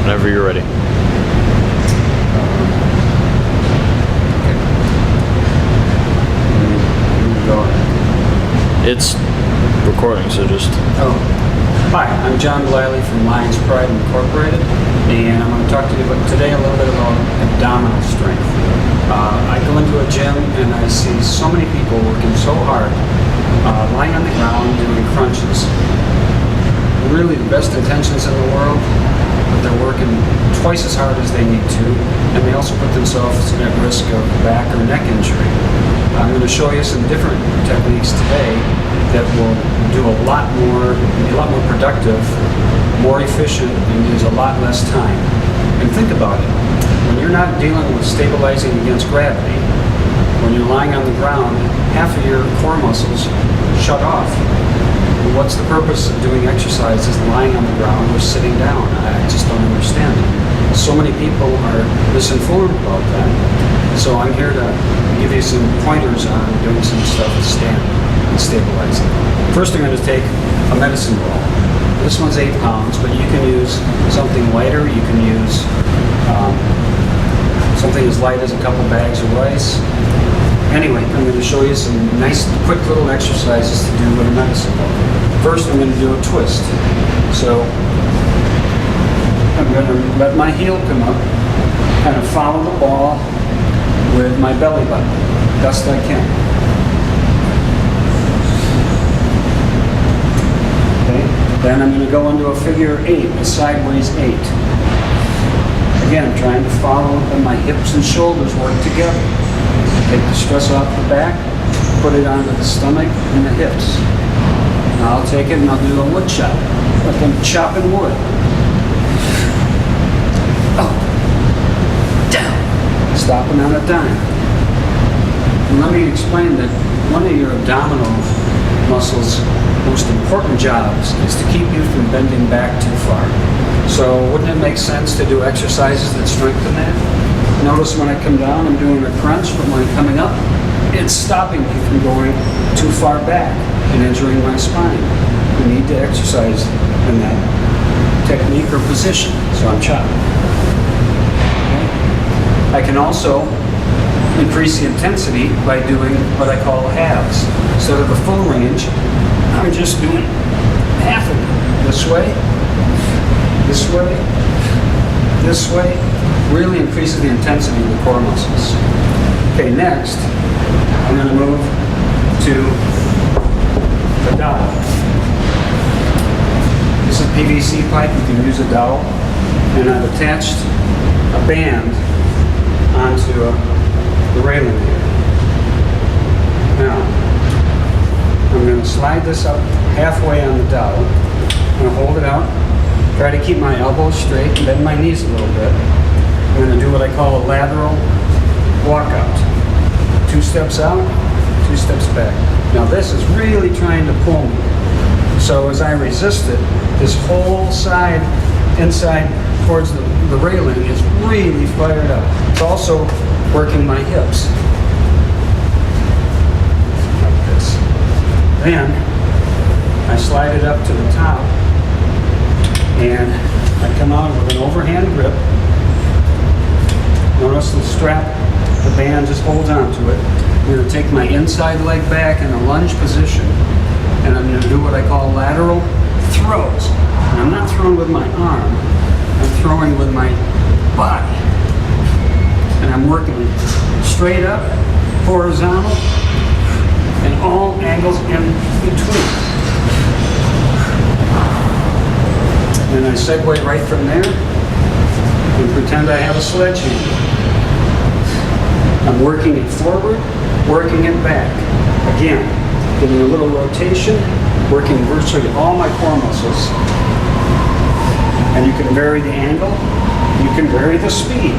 Whenever you're ready. It's recording, so just... Oh. Hi, I'm John Bliley from Lions Pride Incorporated, and I'm going to talk to you today a little bit about abdominal strength. I go into a gym and I see so many people working so hard, lying on the ground doing crunches. Really the best intentions in the world, but they're working twice as hard as they need to, and they also put themselves at risk of back or neck injury. I'm going to show you some different techniques today that will do be a lot more productive, more efficient, and use a lot less time. And think about it. When you're not dealing with stabilizing against gravity, when you're lying on the ground, half of your core muscles shut off. What's the purpose of doing exercises lying on the ground or sitting down? I just don't understand it. So many people are misinformed about that. So I'm here to give you some pointers on doing some stuff with standing and stabilizing. First, I'm going to take a medicine ball. This one's 8 pounds, but you can use something lighter. You can use something as light as a couple bags of rice. Anyway, I'm going to show you some nice, quick little exercises to do with a medicine ball. First, I'm going to do a twist. So I'm going to let my heel come up, kind of follow the ball with my belly button, best I can. Okay. Then I'm going to go into a figure 8, a sideways 8. Again, trying to follow and my hips and shoulders work together. Take the stress off the back, put it onto the stomach and the hips. Now I'll take it and I'll do a wood chop, like I'm chopping wood. Up, down, stopping on a dime. And let me explain that one of your abdominal muscles' most important jobs is to keep you from bending back too far. So wouldn't it make sense to do exercises that strengthen that? Notice when I come down, I'm doing a crunch, but when I'm coming up, it's stopping me from going too far back and injuring my spine. We need to exercise in that technique or position, so I'm chopping. Okay. I can also increase the intensity by doing what I call halves. Instead of a full range, I'm just doing half of it. This way, this way, this way. Really increases the intensity of the core muscles. Okay, next, I'm going to move to the dowel. This is PVC pipe, you can use a dowel. And I've attached a band onto the railing here. Now, I'm going to slide this up halfway on the dowel. I'm going to hold it out, try to keep my elbows straight, and bend my knees a little bit. I'm going to do what I call a lateral walkout. 2 steps out, 2 steps back. Now this is really trying to pull me. So as I resist it, this whole side, inside towards the railing is really fired up. It's also working my hips. Like this. Then I slide it up to the top and I come out with an overhand grip. Notice the strap, the band just holds onto it. I'm going to take my inside leg back in a lunge position, and I'm going to do what I call lateral throws. And I'm not throwing with my arm, I'm throwing with my body. And I'm working straight up, horizontal, and all angles in between. And I segue right from there and pretend I have a sledgehammer. I'm working it forward, working it back. Again, getting a little rotation, working virtually all my core muscles. And you can vary the angle, you can vary the speed,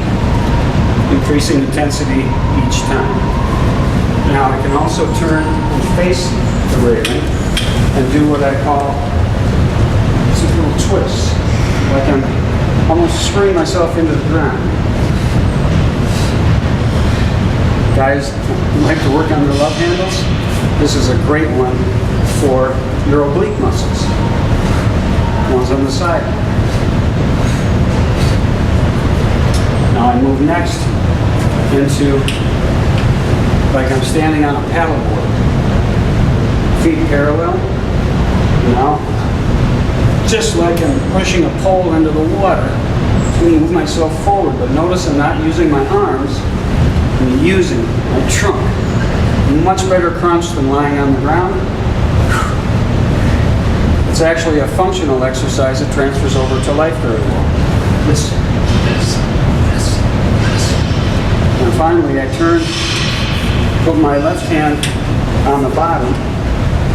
increasing intensity each time. Now I can also turn and face the railing and do what I call a little twist, like I'm almost screwing myself into the ground. Guys who like to work on their love handles, this is a great one for your oblique muscles. One's on the side. move next into like I'm standing on a paddleboard. Feet parallel. Now, just like I'm pushing a pole into the water, I'm going to move myself forward, but notice I'm not using my arms, I'm using my trunk. Much better crunch than lying on the ground. It's actually a functional exercise that transfers over to life very well. This. And finally, I turn, put my left hand on the bottom,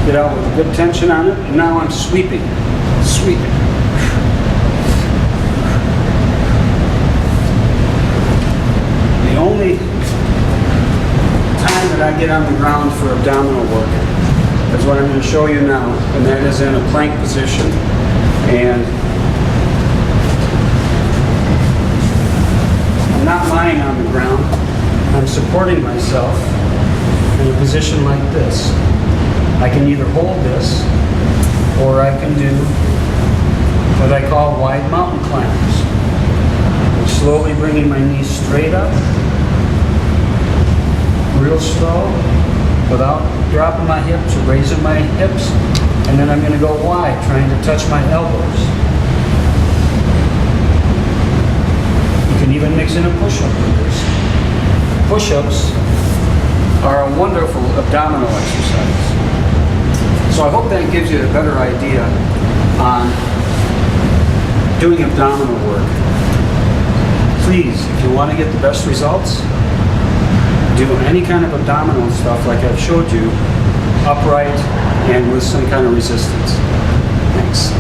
get out with a good tension on it, and now I'm sweeping. The only time that I get on the ground for abdominal work is what I'm going to show you now, and that is in a plank position. And I'm not lying on the ground. I'm supporting myself in a position like this. I can either hold this, or I can do what I call wide mountain climbers. I'm slowly bringing my knees straight up, real slow, without dropping my hips or raising my hips, and then I'm going to go wide, trying to touch my elbows. You can even mix in a push-up with this. Push-ups are a wonderful abdominal exercise. So I hope that gives you a better idea on doing abdominal work. Please, if you want to get the best results, do any kind of abdominal stuff like I've showed you, upright and with some kind of resistance. Thanks.